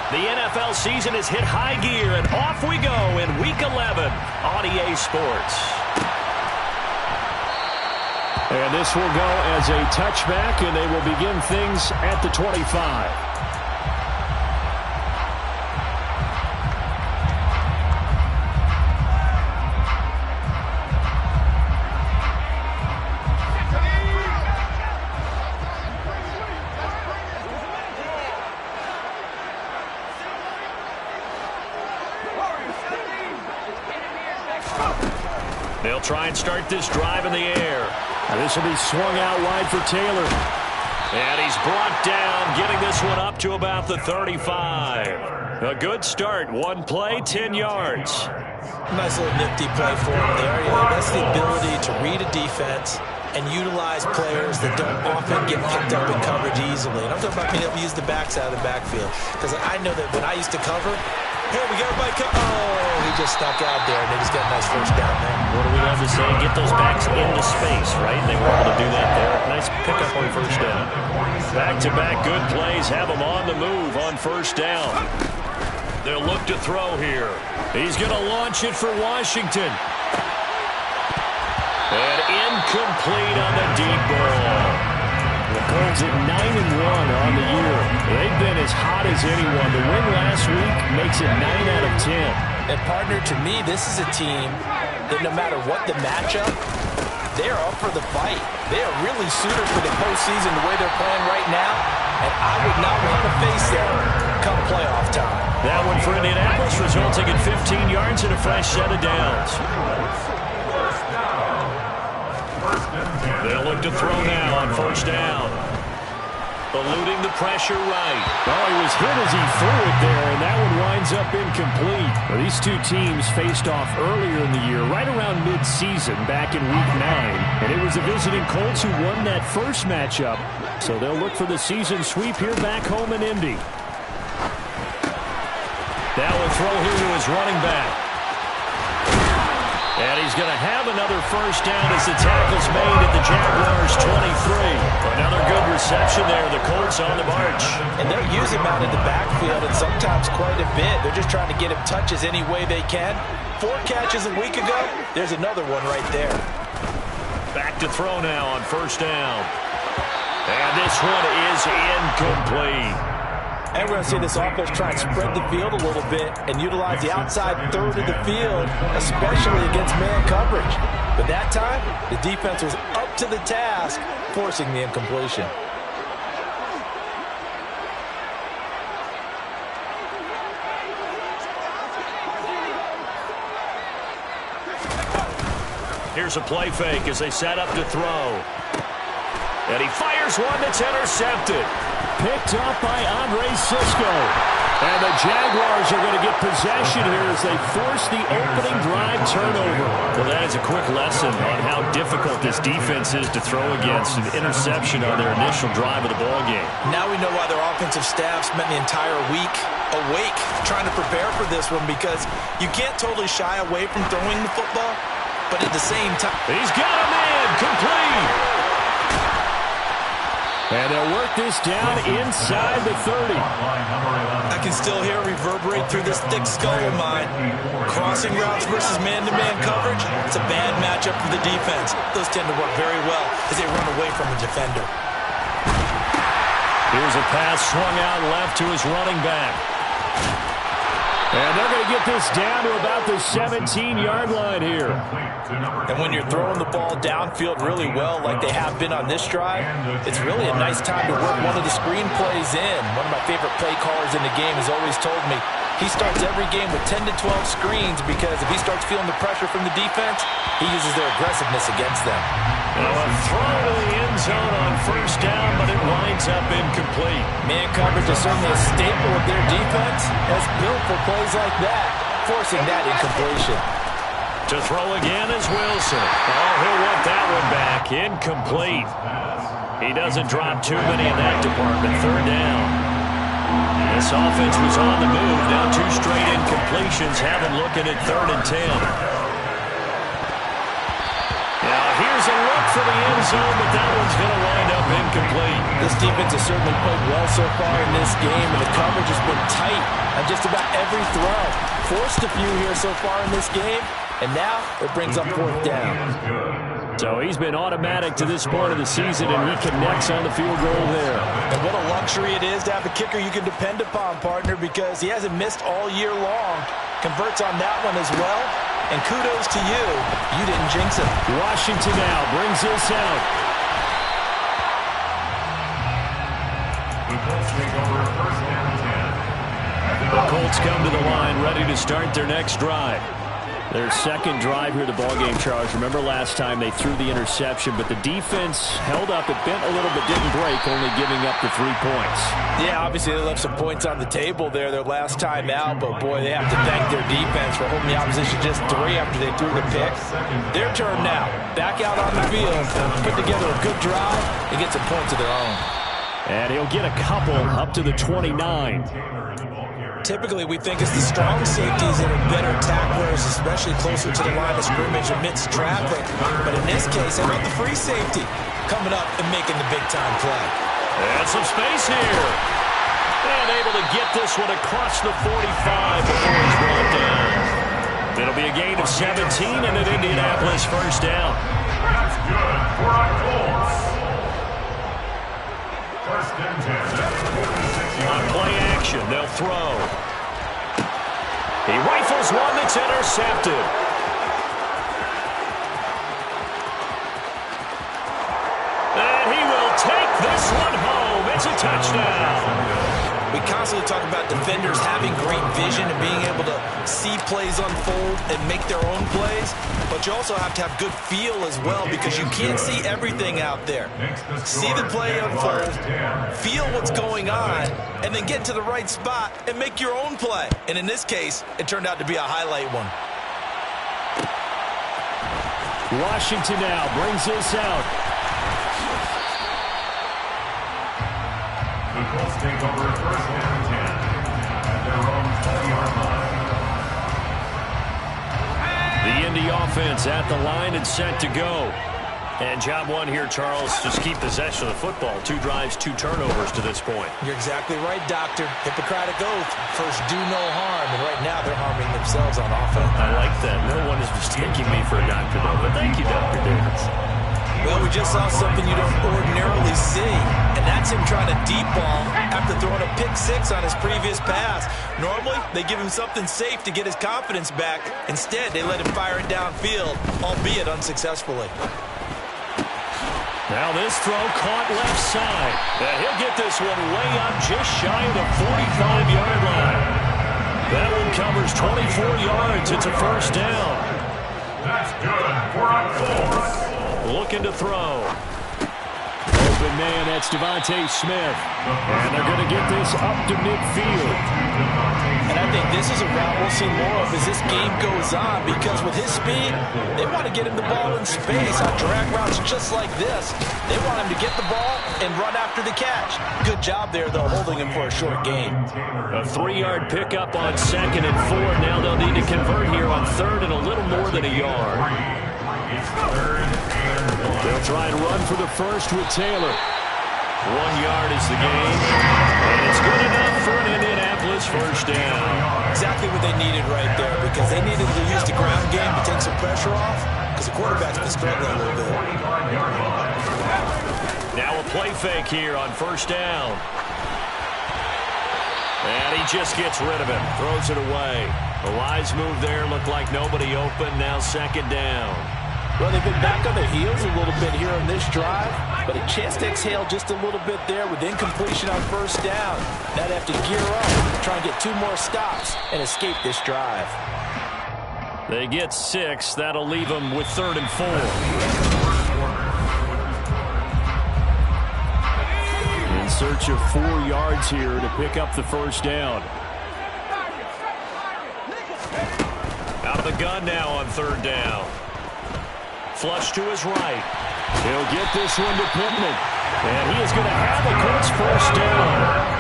The NFL season has hit high gear, and off we go in Week 11 on EA Sports. And this will go as a touchback, and they will begin things at the 25. They'll try and start this drive in the air. Now this will be swung out wide for Taylor. And he's brought down, getting this one up to about the 35. A good start. One play, 10 yards. Nice little nifty play for him there. You know, that's the ability to read a defense and utilize players that don't often get picked up in coverage easily. And I'm talking about being able to use the backs out of the backfield. Because I know that when I used to cover, here we go, everybody. Oh, he just stuck out there, and they just got a nice first down there. What do we love to say? Get those backs into space, right? They were able to do that there. Nice pickup on first down. Back-to-back good plays have them on the move on first down. They'll look to throw here. He's going to launch it for Washington. And incomplete on the deep ball. The Colts at 9-1 on the year. They've been as hot as anyone. The win last week makes it 9 out of 10. And, partner, to me, this is a team that no matter what the matchup, they are up for the fight. They are really suited for the postseason the way they're playing right now. And I would not want to face them come playoff time. That one for Indianapolis, resulting in 15 yards and a fresh set of downs. They'll look to throw now on first down. Eluding the pressure right. Well, he was hit as he threw it there, and that one winds up incomplete. Well, these two teams faced off earlier in the year, right around mid-season, back in Week 9. And it was the visiting Colts who won that first matchup. So they'll look for the season sweep here back home in Indy. That will throw here to his running back. And he's going to have another first down as the tackle's made at the Jaguars' 23. Another good reception there. The Colts on the march. And they'll use him out in the backfield, and sometimes quite a bit. They're just trying to get him touches any way they can. 4 catches a week ago. There's another one right there. Back to throw now on first down. And this one is incomplete. And we're going to see this offense try and spread the field a little bit and utilize the outside third of the field, especially against man coverage. But that time, the defense was up to the task, forcing the incompletion. Here's a play fake as they set up to throw. And he fires one that's intercepted. Picked up by Andre Sisco. And the Jaguars are going to get possession here as they force the opening drive turnover. Well, that is a quick lesson on how difficult this defense is to throw against. An interception on their initial drive of the ballgame. Now we know why their offensive staff spent the entire week awake trying to prepare for this one, because you can't totally shy away from throwing the football, but at the same time... He's got him in! Complete! And they'll work this down inside the 30. I can still hear it reverberate through this thick skull of mine. Crossing routes versus man-to-man coverage, it's a bad matchup for the defense. Those tend to work very well as they run away from the defender. Here's a pass swung out left to his running back. And they're going to get this down to about the 17-yard line here. And when you're throwing the ball downfield really well like they have been on this drive, it's really a nice time to work one of the screen plays in. One of my favorite play callers in the game has always told me he starts every game with 10 to 12 screens, because if he starts feeling the pressure from the defense, he uses their aggressiveness against them. Now a throw to the end zone on first down, but it winds up incomplete. Man coverage is certainly a staple of their defense, that's built for plays like that, forcing that incompletion. To throw again is Wilson. Oh, he'll want that one back. Incomplete. He doesn't drop too many in that department. Third down. This offense was on the move. Now 2 straight incompletions have him looking at 3rd and 10. Now here's a look for the end zone, but that one's going to wind up incomplete. This defense has certainly played well so far in this game, and the coverage has been tight on just about every throw. Forced a few here so far in this game, and now it brings up fourth down. So he's been automatic to this point of the season, and he connects on the field goal there. And what a luxury it is to have a kicker you can depend upon, partner, because he hasn't missed all year long. Converts on that one as well. And kudos to you. You didn't jinx it. Washington now brings this out. The Colts come to the line, ready to start their next drive. Their second drive here, the ballgame, Charles. Remember last time they threw the interception, but the defense held up. It bent a little but didn't break, only giving up the 3 points. Yeah, obviously they left some points on the table there their last time out, but boy, they have to thank their defense for holding the opposition just 3 after they threw the pick. Their turn now. Back out on the field, put together a good drive, and get some points of their own. And he'll get a couple up to the 29. Typically, we think it's the strong safeties that are better tacklers, especially closer to the line of scrimmage amidst traffic. But in this case, how about the free safety coming up and making the big-time play? And some space here. And able to get this one across the 45 before he's brought down. It'll be a gain of 17 and an Indianapolis first down. That's good for our Colts. First and 10. On play action, they'll throw. He rifles one that's intercepted. And he will take this one home. It's a touchdown. We constantly talk about defenders having great vision and being able to see plays unfold and make their own plays. But you also have to have good feel as well, because you can't see everything out there. See the play unfold, feel what's going on, and then get to the right spot and make your own play. And in this case, it turned out to be a highlight one. Washington now brings this out. The Colts take over first and 10 at their own 20-yard line. The Indy offense at the line and set to go. And job one here, Charles, just keep possession of the football. 2 drives, 2 turnovers to this point. You're exactly right, Doctor. Hippocratic oath. First, do no harm. And right now, they're harming themselves on offense. I like that. No one is mistaking me for a doctor, though. But thank you, Dr. Davis. Well, we just saw something you don't ordinarily see, and that's him trying to deep ball after throwing a pick-6 on his previous pass. Normally, they give him something safe to get his confidence back. Instead, they let him fire it downfield, albeit unsuccessfully. Now this throw caught left side. And he'll get this one way up just shy of the 45-yard line. That one covers 24 yards. It's a first down. That's good for a Colts. Looking to throw. Open man, that's Devontae Smith. And they're going to get this up to midfield. And I think this is a route we'll see more of as this game goes on, because with his speed, they want to get him the ball in space on drag routes just like this. They want him to get the ball and run after the catch. Good job there, though, holding him for a short gain. A 3-yard pickup on 2nd and 4. Now they'll need to convert here on 3rd and a little more than a yard. They'll try and run for the first with Taylor. 1 yard is the gain. And it's good enough for an Indianapolis first down. Exactly what they needed right there, because they needed to use the ground game to take some pressure off, because the quarterback's been struggling a little bit. Now a play fake here on first down. And he just gets rid of it. Throws it away. A wise move there. Looked like nobody open. Now 2nd down. Well, they've been back on their heels a little bit here on this drive, but a chance to exhale just a little bit there with incompletion on first down. Now they have to gear up, try and get 2 more stops, and escape this drive. They get 6. That'll leave them with 3rd and 4. In search of 4 yards here to pick up the first down. Out of the gun now on 3rd down. Flush to his right. He'll get this one to Pittman. And he is going to have a Colts first down.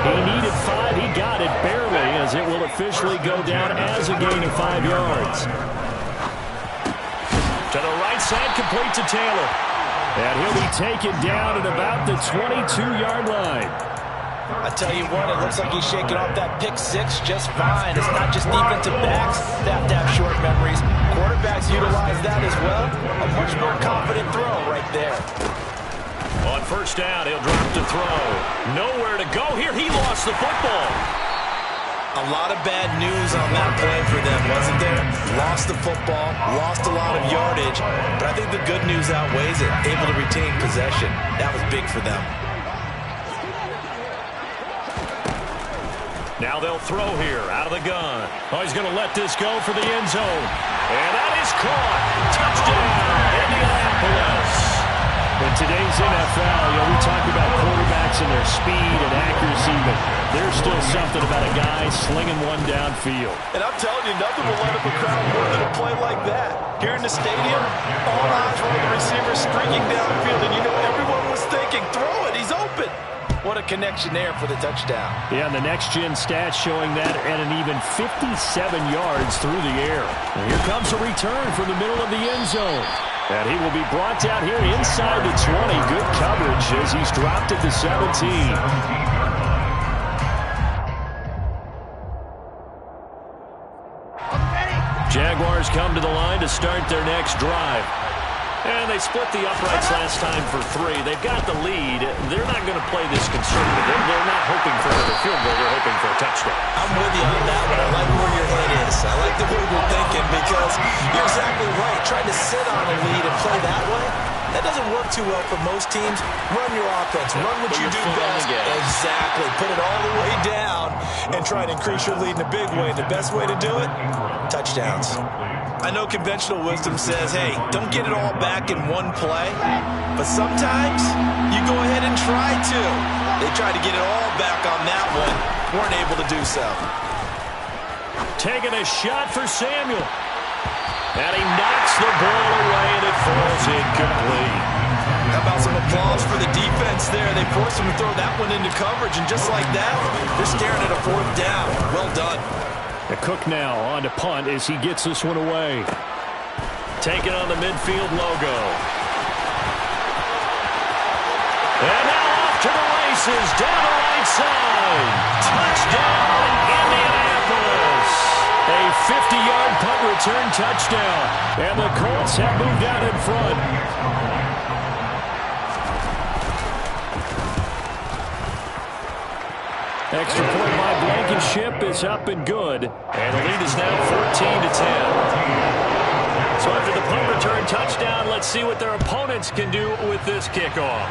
He needed 5. He got it barely, as it will officially go down as a gain of 5 yards. To the right side, complete to Taylor. And he'll be taken down at about the 22-yard line. I tell you what, it looks like he's shaking off that pick six just fine. It's not just defensive backs that have to have short memories. Quarterbacks utilize that as well. A much more confident throw right there. On first down, he'll drop to throw. Nowhere to go here. He lost the football. A lot of bad news on that play for them, wasn't there? Lost the football, lost a lot of yardage, but I think the good news outweighs it. Able to retain possession. That was big for them. Now they'll throw here out of the gun. Oh, he's going to let this go for the end zone. And that is caught. Touchdown, Indianapolis. In today's NFL, we talk about quarterbacks and their speed and accuracy, but there's still something about a guy slinging one downfield. And I'm telling you, nothing will light up a crowd more than a play like that. Here in the stadium, all eyes were on the receiver streaking downfield, and everyone was thinking, throw it, he's open. What a connection there for the touchdown. Yeah, and the next-gen stats showing that at an even 57 yards through the air. And here comes a return from the middle of the end zone. And he will be brought down here inside the 20. Good coverage as he's dropped at the 17. Jaguars come to the line to start their next drive. And they split the uprights last time for 3. They've got the lead. They're not going to play this conservative. They're not hoping for another field goal. They're hoping for a touchdown. I'm with you on that one. I like where your head is. I like the way you're thinking because you're exactly right. Trying to sit on a lead and play that way, that doesn't work too well for most teams. Run your offense. Run what you do best. Exactly. Put it all the way down and try and increase your lead in a big way. The best way to do it? Touchdowns. I know conventional wisdom says, hey, don't get it all back in one play. But sometimes you go ahead and try to. They tried to get it all back on that one. Weren't able to do so. Taking a shot for Samuel. And he knocks the ball away, and it falls incomplete. How about some applause for the defense there? They forced him to throw that one into coverage, and just like that, they're staring at a 4th down. Well done. The Cook now on to punt as he gets this one away. Taking on the midfield logo. And now off to the races, down the right side. Touchdown, Indianapolis. A 50-yard punt return touchdown. And the Colts have moved out in front. Extra point by Blankenship is up and good. And the lead is now 14-10. So after the punt return touchdown, let's see what their opponents can do with this kickoff.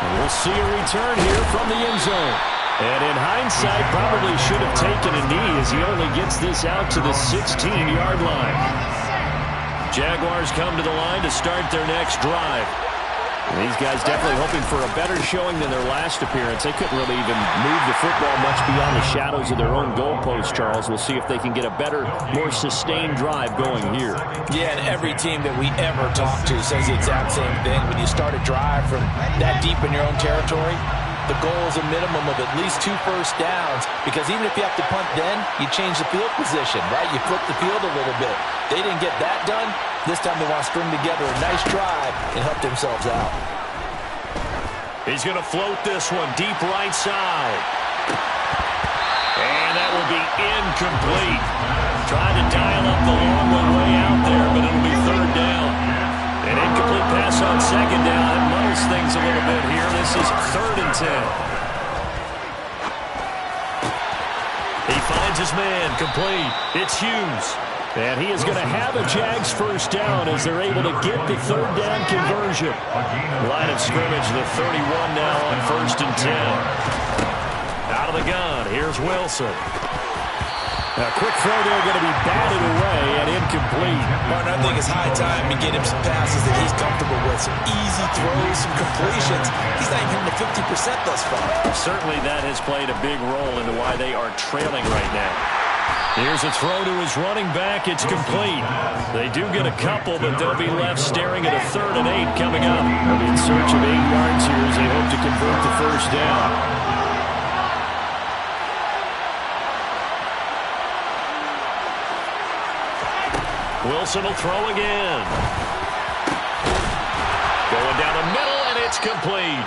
And we'll see a return here from the end zone. And in hindsight, probably should have taken a knee as he only gets this out to the 16-yard line. Jaguars come to the line to start their next drive. And these guys definitely hoping for a better showing than their last appearance. They couldn't really even move the football much beyond the shadows of their own goalpost, Charles. We'll see if they can get a better, more sustained drive going here. Yeah, and every team that we ever talk to says the exact same thing. When you start a drive from that deep in your own territory, the goal is a minimum of at least 2 first downs, because even if you have to punt then, you change the field position, right? You flip the field a little bit. They didn't get that done. This time they want to string together a nice drive and help themselves out. He's going to float this one deep right side. And that will be incomplete. Trying to dial up the long one way out there, but it'll be 3rd down. An incomplete pass on 2nd down. It muddles things a little bit here. This is 3rd and 10. He finds his man, complete. It's Hughes. And he is going to have a Jags first down as they're able to get the 3rd down conversion. Line of scrimmage, the 31 now on 1st and 10. Out of the gun, here's Wilson. A quick throw there going to be batted away and incomplete. Martin, I think it's high time to get him some passes that he's comfortable with. Some easy throws, some completions. He's not even hitting the 50% thus far. Certainly that has played a big role into why they are trailing right now. Here's a throw to his running back. It's complete. They do get a couple, but they'll be left staring at a 3rd and 8 coming up. They'll be in search of 8 yards here as they hope to convert the first down. Wilson will throw again. It's complete.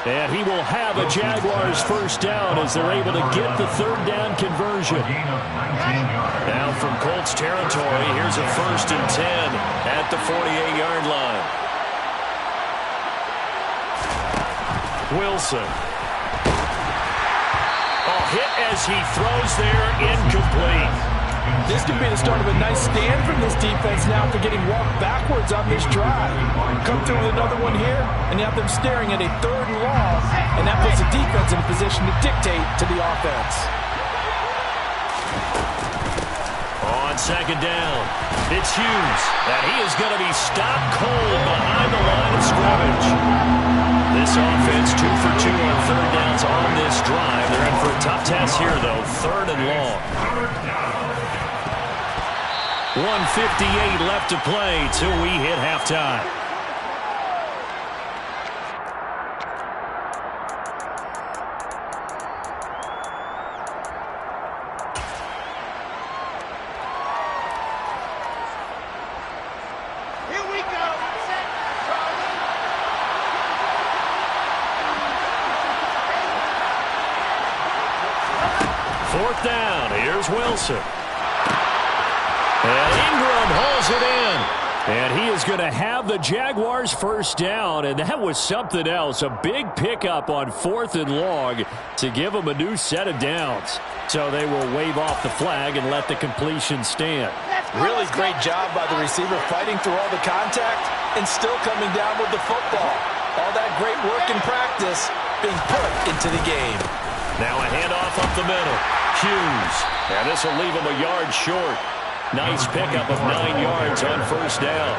And he will have a Jaguars first down as they're able to get the third down conversion. Now from Colts territory, here's a 1st and 10 at the 48-yard line. Wilson. Hit as he throws there, incomplete. This could be the start of a nice stand from this defense now for getting walked backwards on this drive. Come through with another one here, and you have them staring at a 3rd and long, and that puts the defense in a position to dictate to the offense. On 2nd down, it's Hughes, and he is going to be stopped cold behind the line of scrimmage. This offense 2 for 2 on 3rd downs on this drive. They're in for a tough task here, though. 3rd and long. 1:58 left to play till we hit halftime. Here we go. Set, Charlie. 4th down. Here's Wilson. And Ingram hauls it in. And he is going to have the Jaguars first down, and that was something else. A big pickup on 4th and long to give them a new set of downs. So they will wave off the flag and let the completion stand. Really great job by the receiver fighting through all the contact and still coming down with the football. All that great work in practice being put into the game. Now a handoff up the middle. Hughes. And this will leave him a yard short. Nice pickup of 9 yards on 1st down.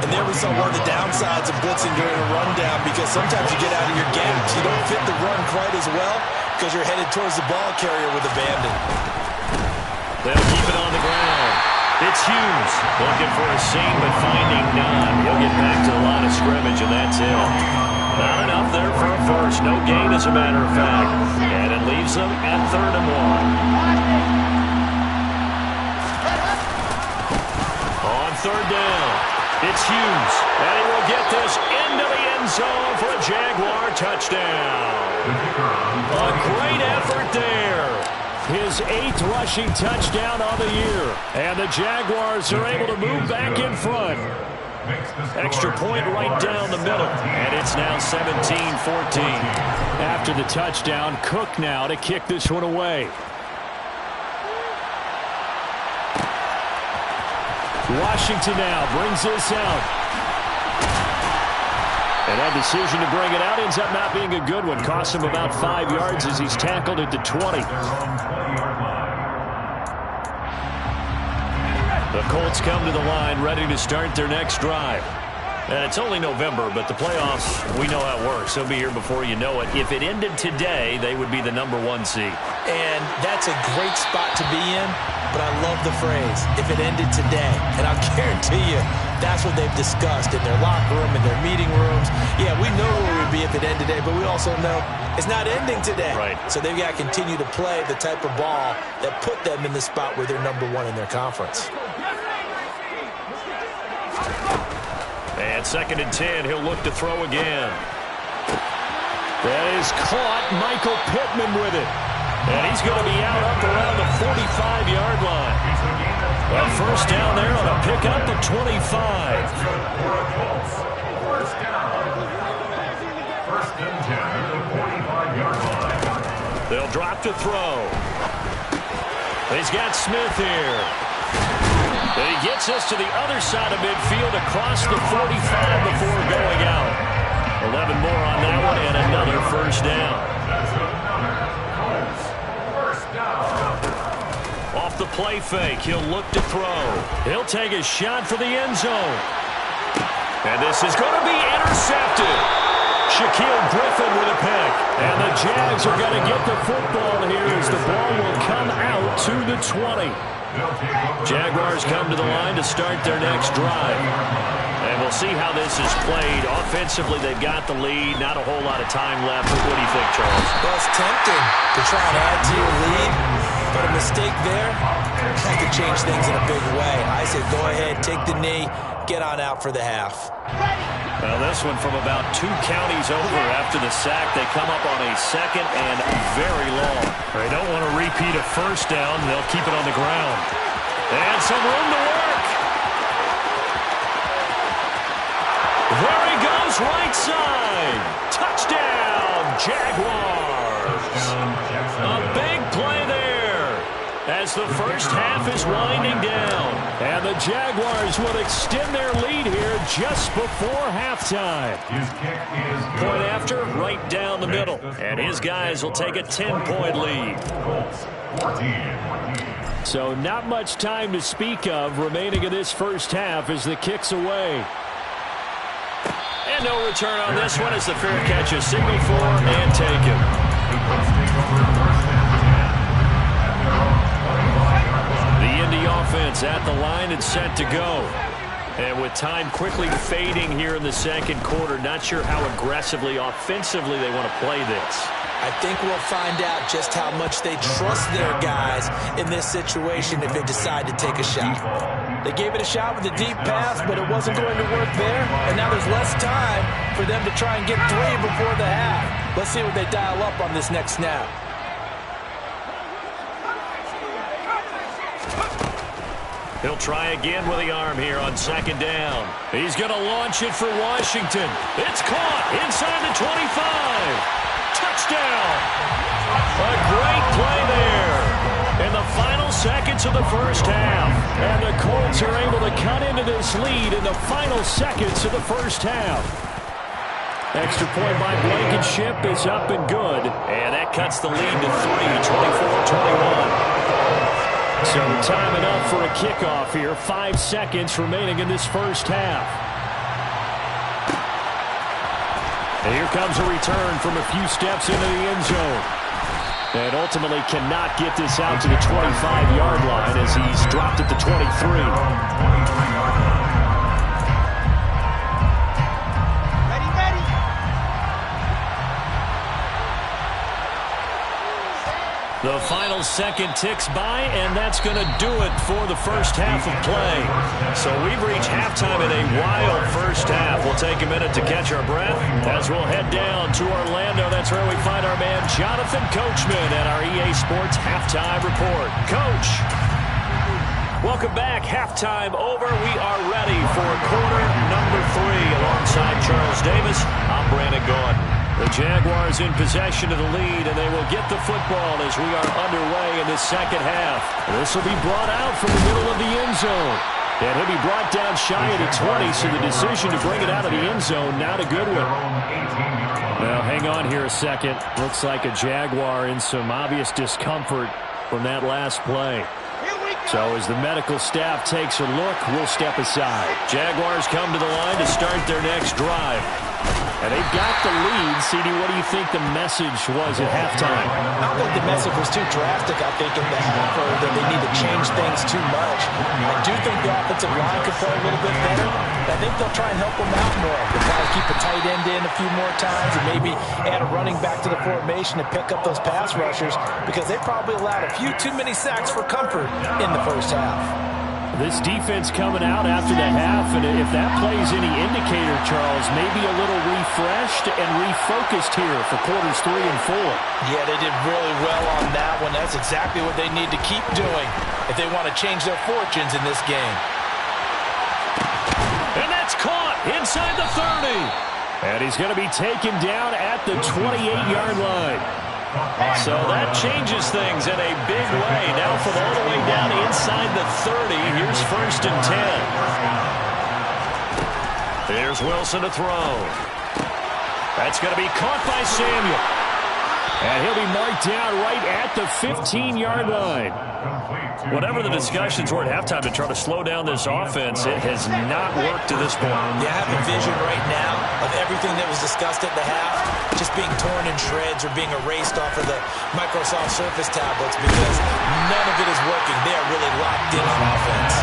And there we saw one of the downsides of blitzing during a rundown, because sometimes you get out of your gaps. You don't fit the run quite as well because you're headed towards the ball carrier with abandon. They'll keep it on the ground. It's Hughes looking for a seam but finding none. He'll get back to the line of scrimmage, and that's it. Not enough there for a first. No gain, as a matter of fact. And it leaves them at 3rd and 1. On 3rd down, it's Hughes, and he will get this into the end zone for a Jaguar touchdown. A great effort there. His 8th rushing touchdown on the year. And the Jaguars are able to move back in front. Extra point right down the middle, and it's now 17-14. After the touchdown, Cook now to kick this one away. Washington now brings this out. And that decision to bring it out ends up not being a good one. Cost him about 5 yards as he's tackled at the 20. The Colts come to the line ready to start their next drive. And it's only November, but the playoffs, we know how it works. They'll be here before you know it. If it ended today, they would be the #1 seed. And that's a great spot to be in, but I love the phrase, if it ended today. And I'll guarantee you, that's what they've discussed in their locker room, in their meeting rooms. Yeah, we know where we would be if it ended today, but we also know it's not ending today. Right. So they've got to continue to play the type of ball that put them in the spot where they're #1 in their conference. And 2nd and 10, he'll look to throw again. That is caught. Michael Pittman with it. And he's going to be out up around the 45-yard line. A first down there on a pickup of 25. First down. 1st and 10 at the 45-yard line. They'll drop to throw. He's got Smith here. And he gets us to the other side of midfield across the 45 before going out. 11 more on that one and another first down. Off the play fake, he'll look to throw. He'll take a shot for the end zone. And this is going to be intercepted. Shaquille Griffin with a pick. And the Jags are going to get the football here as the ball will come out to the 20. Jaguars come to the line to start their next drive. And we'll see how this is played. Offensively, they've got the lead. Not a whole lot of time left. What do you think, Charles? Well, it's tempting to try and add to your lead. But a mistake there, that could change things in a big way. I say go ahead, take the knee, get on out for the half. Well, this one from about 2 counties over after the sack. They come up on a second and very long. They don't want to repeat a first down. They'll keep it on the ground. And some room to work. There he goes, right side. Touchdown, Jaguars. A big play there as the first half is winding down. And the Jaguars will extend their lead here just before halftime. Point after, right down the middle. And his guys will take a 10-point lead. So not much time to speak of remaining in this first half as the kick's away. And no return on this one as the fair catch is signaled for and taken. The Indy offense at the line and set to go. And with time quickly fading here in the second quarter, not sure how aggressively, offensively they want to play this. I think we'll find out just how much they trust their guys in this situation if they decide to take a shot. They gave it a shot with a deep pass, but it wasn't going to work there. And now there's less time for them to try and get 3 before the half. Let's see what they dial up on this next snap. He'll try again with the arm here on second down. He's going to launch it for Washington. It's caught inside the 25. Touchdown! A great play there in the final seconds of the first half. And the Colts are able to cut into this lead in the final seconds of the first half. Extra point by Blankenship is up and good. And that cuts the lead to 3, 24-21. So time enough for a kickoff here. 5 seconds remaining in this first half. And here comes a return from a few steps into the end zone. And ultimately cannot get this out to the 25-yard line as he's dropped at the 23. The final second ticks by, and that's going to do it for the first half of play. So we've reached halftime in a wild first half. We'll take a minute to catch our breath as we'll head down to Orlando. That's where we find our man Jonathan Coachman at our EA Sports Halftime Report. Coach, welcome back. Halftime over. We are ready for quarter number 3. Alongside Charles Davis, I'm Brandon Gordon. The Jaguars in possession of the lead, and they will get the football as we are underway in the second half. This will be brought out from the middle of the end zone. And he'll be brought down shy of the 20, so the decision to bring it out of the end zone, not a good one. Well, hang on here a second. Looks like a Jaguar in some obvious discomfort from that last play. So as the medical staff takes a look, we'll step aside. Jaguars come to the line to start their next drive. And they've got the lead. CD, what do you think the message was at halftime? I don't think the message was too drastic, I think, in the half, or that they need to change things too much. I do think the offensive line could play a little bit better. I think they'll try and help them out more. They'll probably keep a tight end in a few more times and maybe add a running back to the formation to pick up those pass rushers because they probably allowed a few too many sacks for comfort in the first half. This defense coming out after the half, and if that plays any indicator, Charles, maybe a little refreshed and refocused here for quarters 3 and 4. Yeah, they did really well on that one. That's exactly what they need to keep doing if they want to change their fortunes in this game. And that's caught inside the 30. And he's going to be taken down at the 28-yard line. So that changes things in a big way. Now from all the way down inside the 30, here's 1st and 10. Here's Wilson to throw. That's going to be caught by Samuel. And he'll be marked down right at the 15-yard line. Whatever the discussions were at halftime to try to slow down this offense, it has not worked to this point. Yeah, I have a vision right now of everything that was discussed at the half just being torn in shreds or being erased off of the Microsoft Surface tablets because none of it is working. They are really locked in on offense.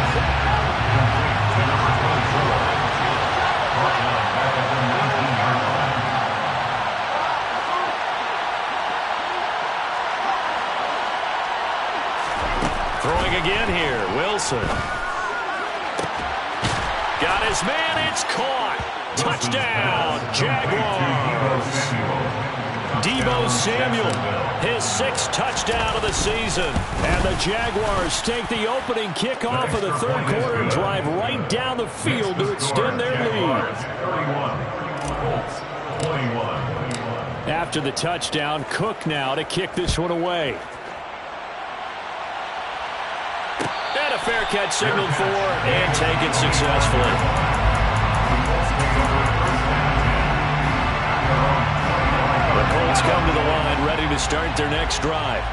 Throwing again here. Wilson. Got his man. It's caught. Touchdown, Jaguars. Deebo Samuel, his 6th touchdown of the season. And the Jaguars take the opening kickoff of the third quarter and drive right down the field to extend their lead. After the touchdown, Cook now to kick this one away. And a fair catch signaled for and taken successfully. The Colts come to the line, ready to start their next drive.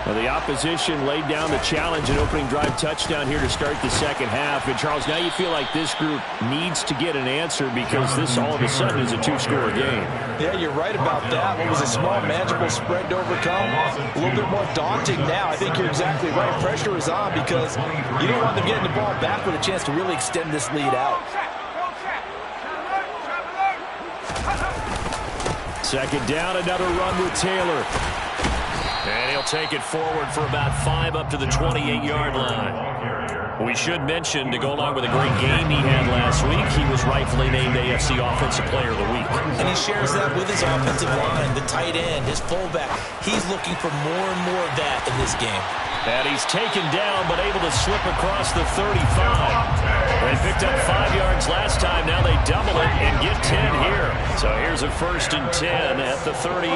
Well, the opposition laid down the challenge and opening drive touchdown here to start the second half. And, Charles, now you feel like this group needs to get an answer because this all of a sudden is a 2-score game. Yeah, you're right about that. What was a small, manageable spread to overcome, a little bit more daunting now. I think you're exactly right. Pressure is on because you don't want them getting the ball back with a chance to really extend this lead out. Second down, another run with Taylor. And he'll take it forward for about 5 up to the 28-yard line. We should mention, to go along with a great game he had last week, he was rightfully named AFC Offensive Player of the Week. And he shares that with his offensive line, the tight end, his fullback. He's looking for more and more of that in this game. And he's taken down, but able to slip across the 35. They picked up 5 yards last time. Now they double it and get 10 here. So here's a 1st and 10 at the 38.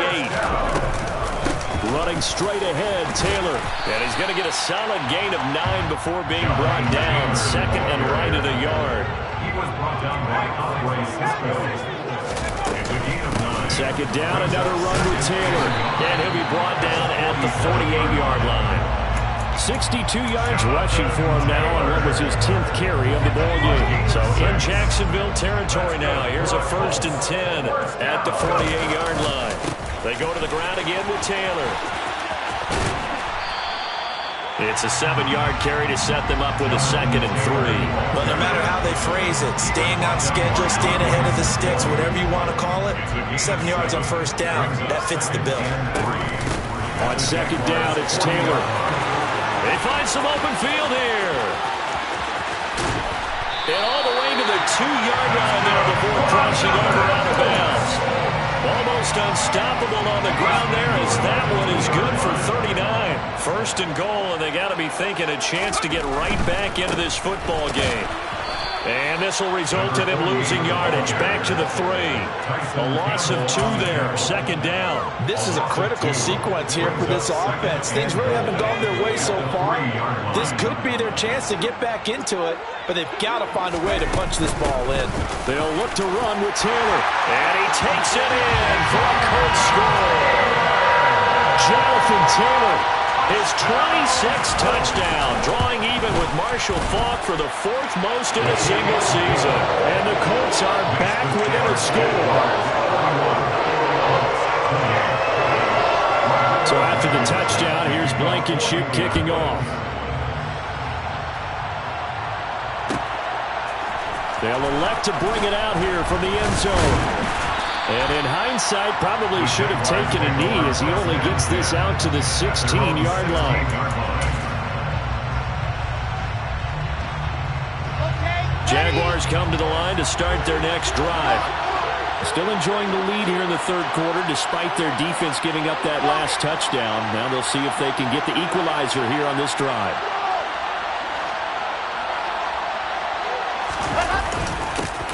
Running straight ahead, Taylor. And he's going to get a solid gain of 9 before being brought down. 2nd and right at a yard. He was brought down by Andre Cisco. It's a gain of 9. Second down, another run with Taylor. And he'll be brought down at the 48-yard line. 62 yards rushing for him now on what was his 10th carry of the ball game. So in Jacksonville territory now. Here's a 1st and 10 at the 48-yard line. They go to the ground again with Taylor. It's a 7-yard carry to set them up with a 2nd and 3. Well, no matter how they phrase it, staying on schedule, staying ahead of the sticks, whatever you want to call it, 7 yards on 1st down, that fits the bill. On 2nd down, it's Taylor. They find some open field here. And all the way to the 2-yard line there before crossing over out of bounds. Almost unstoppable on the ground there as that one is good for 39. 1st and goal, and they got to be thinking a chance to get right back into this football game. And this will result in him losing yardage. Back to the 3. A loss of 2 there. 2nd down. This is a critical sequence here for this offense. Things really haven't gone their way so far. This could be their chance to get back into it, but they've got to find a way to punch this ball in. They'll look to run with Taylor. And he takes it in for a Colts score. Jonathan Taylor, his 26th touchdown, drawing even with Marshall Faulk for the 4th most in a single season. And the Colts are back within a score. So after the touchdown, here's Blankenship kicking off. They'll elect to bring it out here from the end zone. And in hindsight, probably should have taken a knee as he only gets this out to the 16-yard line. Jaguars come to the line to start their next drive. Still enjoying the lead here in the third quarter despite their defense giving up that last touchdown. Now they'll see if they can get the equalizer here on this drive.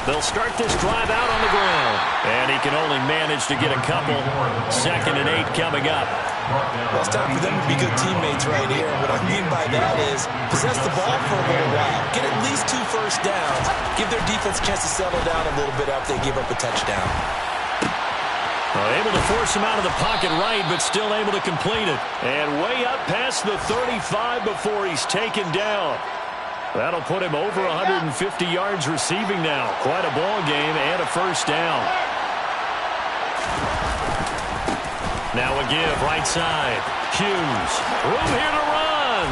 They'll start this drive out on the ground. And he can only manage to get a couple. 2nd and 8 coming up. Well, it's time for them to be good teammates right here. And what I mean by that is possess the ball for a little while. Get at least 2 first downs. Give their defense a chance to settle down a little bit after they give up a touchdown. Well, able to force him out of the pocket right, but still able to complete it. And way up past the 35 before he's taken down. That'll put him over 150 yards receiving now. Quite a ball game and a 1st down. Now a give right side. Hughes. Room here to run.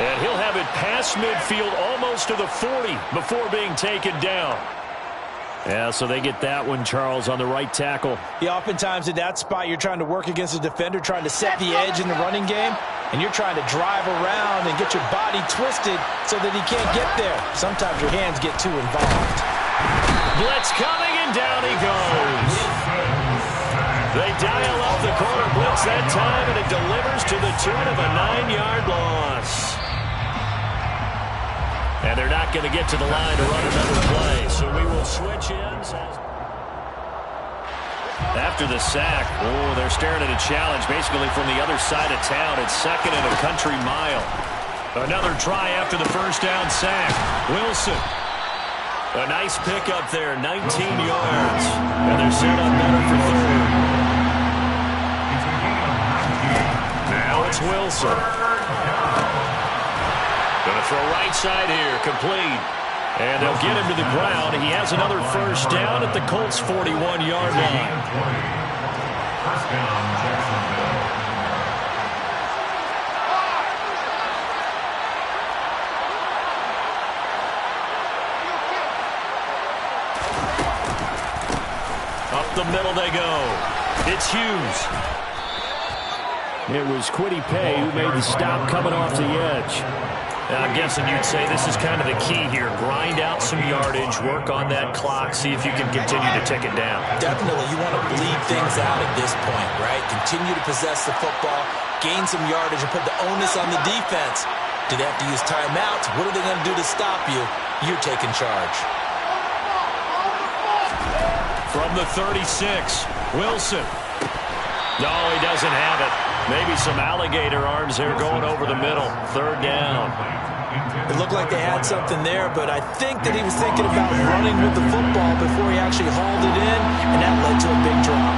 And he'll have it past midfield almost to the 40 before being taken down. Yeah, so they get that one, Charles, on the right tackle. Yeah, oftentimes in that spot, you're trying to work against a defender, trying to set the edge in the running game. and you're trying to drive around and get your body twisted so that he can't get there. Sometimes your hands get too involved. Blitz coming, and down he goes. They dial up the corner blitz that time, and it delivers to the tune of a 9-yard loss. And they're not going to get to the line to run another play, so we will switch ends. After the sack, they're staring at a challenge basically from the other side of town. It's second and a country mile. Another try after the first down sack. Wilson. A nice pickup there, 19 yards. And they're set up better for third. Now it's Wilson. Going to throw right side here, complete. And they'll get him to the ground. He has another first down at the Colts' 41-yard line. First down, Jacksonville. Up the middle they go. It's Hughes. It was Kwity Paye who made the stop coming off the edge. I'm guessing you'd say this is kind of the key here. Grind out some yardage, work on that clock, see if you can continue to tick it down. Definitely, you want to bleed things out at this point, right? Continue to possess the football, gain some yardage, and put the onus on the defense. Do they have to use timeouts? What are they going to do to stop you? You're taking charge. From the 36, Wilson. No, he doesn't have it. Maybe some alligator arms there going over the middle. Third down. It looked like they had something there, but I think that he was thinking about running with the football before he actually hauled it in, and that led to a big drop.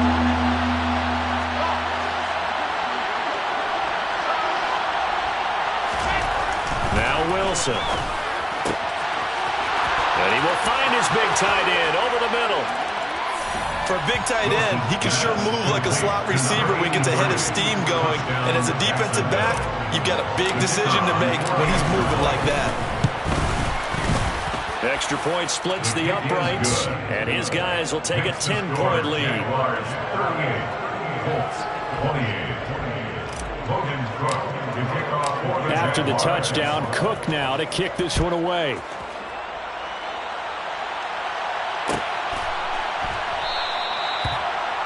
Now Wilson. And he will find his big tight end over the middle. For a big tight end, he can sure move like a slot receiver when he gets a head of steam going. And as a defensive back, you've got a big decision to make when he's moving like that. Extra point splits the uprights, and his guys will take a 10-point lead. After the touchdown, Cook now to kick this one away.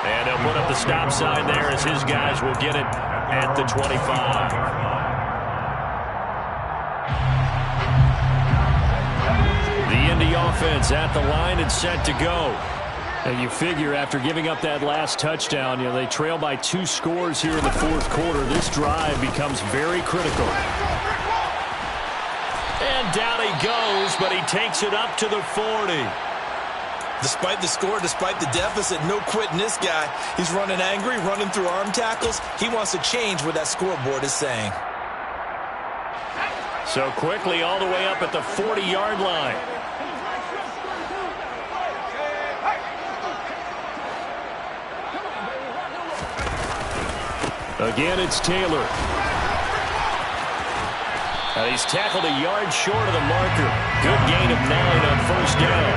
And he'll put up the stop sign there as his guys will get it at the 25. The Indy offense at the line and set to go. And you figure after giving up that last touchdown, they trail by 2 scores here in the fourth quarter. This drive becomes very critical. And down he goes, but he takes it up to the 40. Despite the score, despite the deficit, no quitting this guy. He's running angry, running through arm tackles. He wants to change what that scoreboard is saying. So quickly all the way up at the 40-yard line. Again, it's Taylor. And he's tackled a yard short of the marker. Good gain of 9 on first down.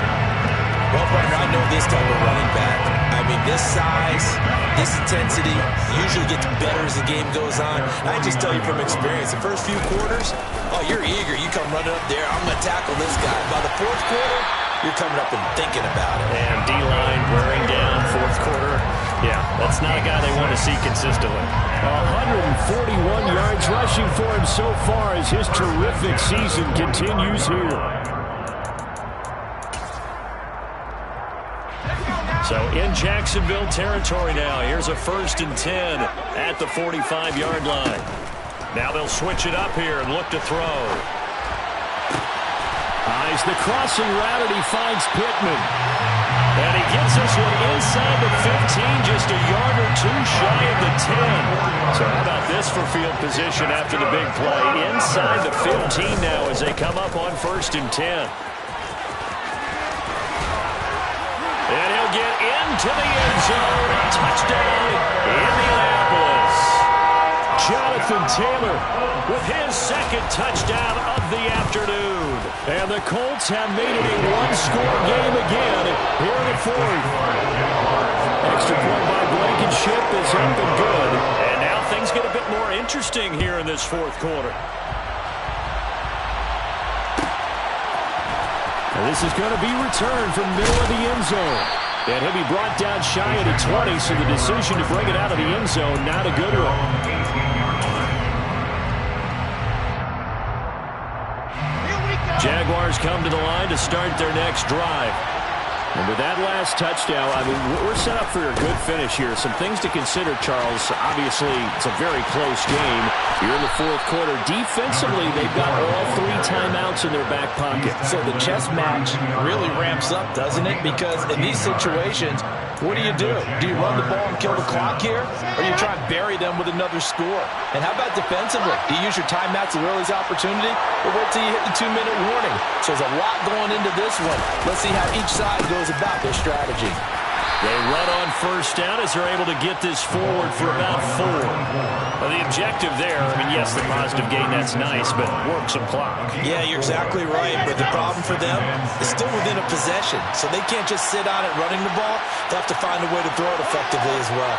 Well, partner, I know this type of running back. I mean, this size, this intensity usually gets better as the game goes on. I just tell you from experience, the first few quarters, you're eager. You come running up there, I'm going to tackle this guy. By the fourth quarter, you're coming up and thinking about it. And D-line wearing down fourth quarter. Yeah, that's not a guy they want to see consistently. 141 yards rushing for him so far as his terrific season continues here. So in Jacksonville territory now. Here's a 1st and 10 at the 45-yard line. Now they'll switch it up here and look to throw. Eyes the crossing route, and he finds Pittman. And he gets this one inside the 15, just a yard or 2 shy of the 10. So how about this for field position after the big play? Inside the 15 now as they come up on 1st and 10. And he'll get into the end zone. Touchdown, Indianapolis. Jonathan Taylor with his 2nd touchdown of the afternoon. And the Colts have made it a 1-score game again here in the 4th. Extra point by Blankenship is up and good. And now things get a bit more more interesting here in this fourth quarter. And this is going to be returned from middle of the end zone. And he'll be brought down shy of the 20, so the decision to bring it out of the end zone, not a good one. Jaguars come to the line to start their next drive. And with that last touchdown, I mean, we're set up for a good finish here. Some things to consider, Charles. Obviously, it's a very close game. You're in the fourth quarter. Defensively, they've got all 3 timeouts in their back pocket. So the chess match really ramps up, doesn't it? Because in these situations, what do? Do you run the ball and kill the clock here? Or you try and bury them with another score? And how about defensively? Do you use your timeouts at earliest opportunity? Or wait till you hit the 2-minute warning? So there's a lot going into this one. Let's see how each side goes about their strategy. They run on first down as they're able to get this forward for about 4. Well, the objective there, I mean, yes, the positive gain, that's nice, but work some clock. Yeah, you're exactly right, but the problem for them is still within a possession, so they can't just sit on it running the ball. They'll have to find a way to throw it effectively as well.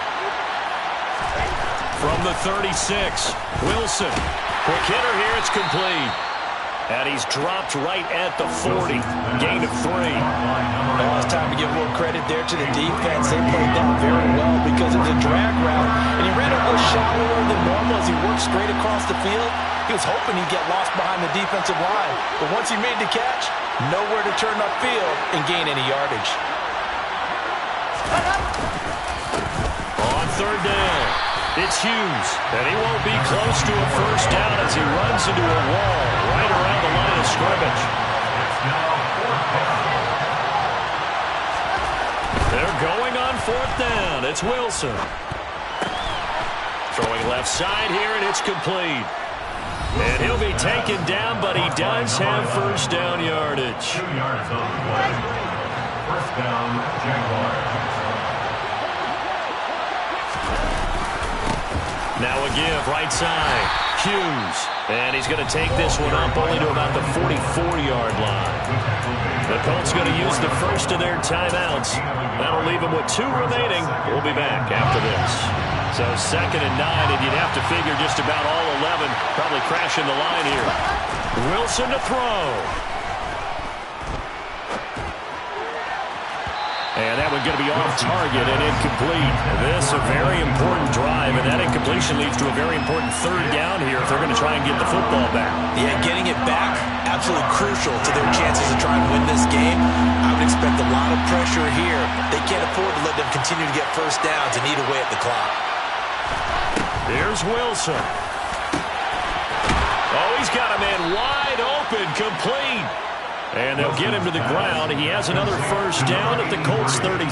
From the 36, Wilson. Quick hitter here, it's complete. And he's dropped right at the 40. Gain of 3. Now it's time to give a little credit there to the defense. They played that very well because it was a drag route. And he ran a little shallower than normal as he worked straight across the field. He was hoping he'd get lost behind the defensive line. But once he made the catch, nowhere to turn upfield and gain any yardage. On third down, it's Hughes. And he won't be close to a first down as he runs into a wall right around the line of scrimmage. They're going on fourth down. It's Wilson. Throwing left side here, and it's complete. And he'll be taken down, but he does have first down yardage. 2 yards on the play. First down, Jaguars. Now a give, right side, Hughes. And he's going to take this one up only to about the 44-yard line. The Colts going to use the first of their timeouts. That'll leave them with 2 remaining. We'll be back after this. So 2nd and 9, and you'd have to figure just about all 11 probably crashing the line here. Wilson to throw. And that one's going to be off target and incomplete. This a very important drive, and that incompletion leads to a very important third down here if they're going to try and get the football back. Yeah, getting it back, absolutely crucial to their chances of trying to win this game. I would expect a lot of pressure here. They can't afford to let them continue to get first downs and eat away at the clock. Here's Wilson. Oh, he's got a man wide open, complete. And they'll get him to the ground. He has another first down at the Colts 36.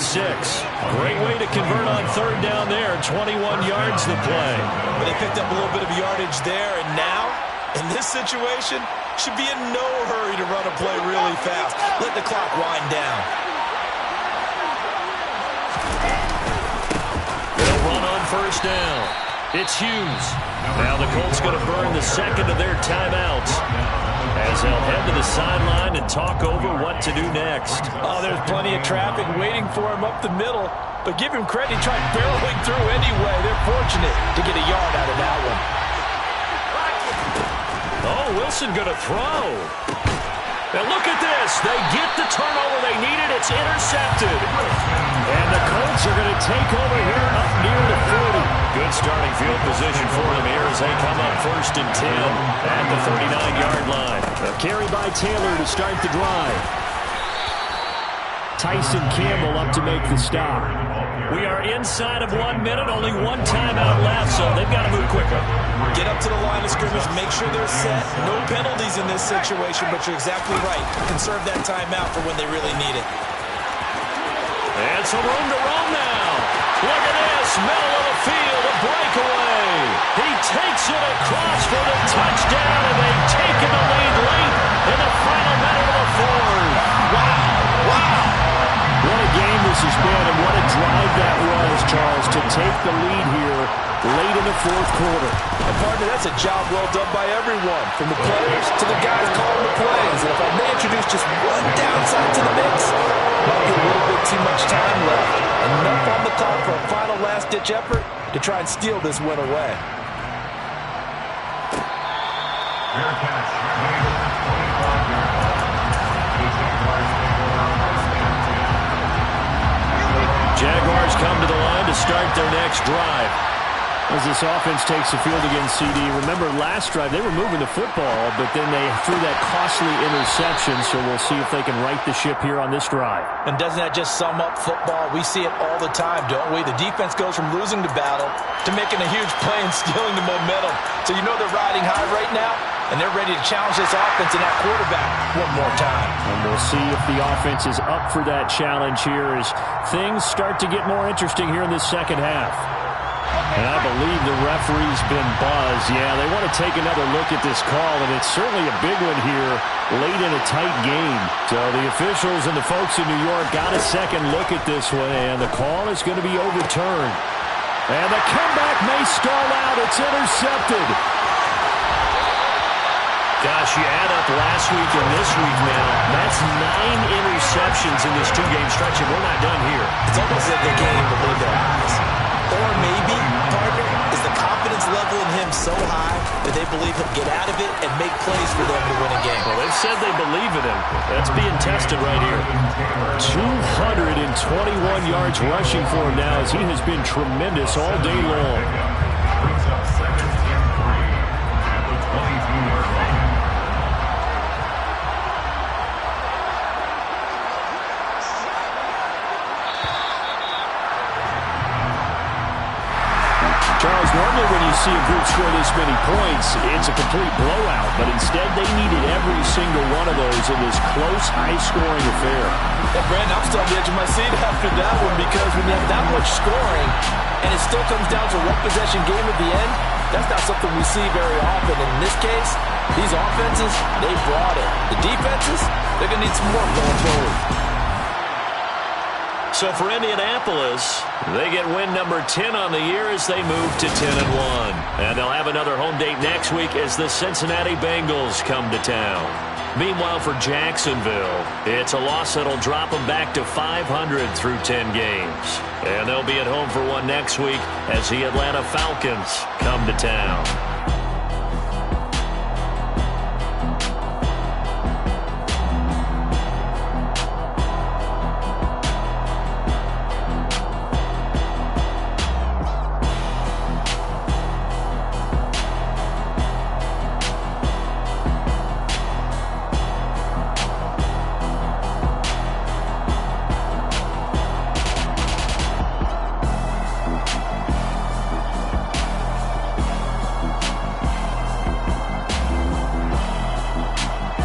Great way to convert on third down there. 21 yards the play. But they picked up a little bit of yardage there, and now, in this situation, should be in no hurry to run a play really fast. Let the clock wind down. They'll run on first down. It's Hughes. Now the Colts going to burn the second of their timeouts as they'll head to the sideline and talk over what to do next. Oh, there's plenty of traffic waiting for him up the middle. But give him credit, he tried barreling through anyway. They're fortunate to get a yard out of that one. Oh, Wilson going to throw. And look at this. They get the turnover they needed. It's intercepted. And the Colts are going to take over here up near the 40. Good starting field position for them here as they come up 1st and 10 at the 39-yard line. A carry by Taylor to start the drive. Tyson Campbell up to make the stop. We are inside of 1 minute, only 1 timeout left, so they've got to move quickly. Get up to the line of scrimmage, make sure they're set. No penalties in this situation, but you're exactly right. Conserve that timeout for when they really need it. And some room to roam now. Look at this, middle of the field, a breakaway. He takes it across for the touchdown, and they've taken the lead late in the final minute of the fourth. Wow, wow. What a game this has been, and what a drive that was, Charles, to take the lead here late in the fourth quarter. And partner, that's a job well done by everyone, from the players to the guys calling the plays. And if I may introduce just one downside to the mix, might be a little bit too much time left. Enough on the clock for a final last-ditch effort to try and steal this win away. Fair catch. Made at the 25-yard line. The Jaguars take over first and 10. Jaguars come to the line to start their next drive. As this offense takes the field against CD, remember last drive they were moving the football, but then they threw that costly interception, so we'll see if they can right the ship here on this drive. And doesn't that just sum up football? We see it all the time, don't we? The defense goes from losing the battle to making a huge play and stealing the momentum. So you know they're riding high right now, and they're ready to challenge this offense and that quarterback one more time. And we'll see if the offense is up for that challenge here as things start to get more interesting here in this second half. And I believe the referee's been buzzed. Yeah, they want to take another look at this call, and it's certainly a big one here late in a tight game. So the officials and the folks in New York got a second look at this one, and the call is going to be overturned. And the comeback may stall out. It's intercepted. Gosh, you add up last week and this week now, that's 9 interceptions in this two-game stretch, and we're not done here. It's almost like they can't even believe their eyes. Or maybe, partner, is the confidence level in him so high that they believe he'll get out of it and make plays for them to win a game. Well, they've said they believe in him. That's being tested right here. 221 yards rushing for him now as he has been tremendous all day long. Brings up second and 3 at the 22-yard line. Charles, normally when you see a group score this many points, it's a complete blowout. But instead, they needed every single one of those in this close, high-scoring affair. Yeah, Brandon, I'm still on the edge of my seat after that one because when you have that much scoring and it still comes down to a one-possession game at the end, that's not something we see very often. And in this case, these offenses, they brought it. The defenses, they're going to need some work going forward. So for Indianapolis, they get win number 10 on the year as they move to 10-1. And they'll have another home date next week as the Cincinnati Bengals come to town. Meanwhile, for Jacksonville, it's a loss that'll drop them back to 500 through 10 games. And they'll be at home for one next week as the Atlanta Falcons come to town.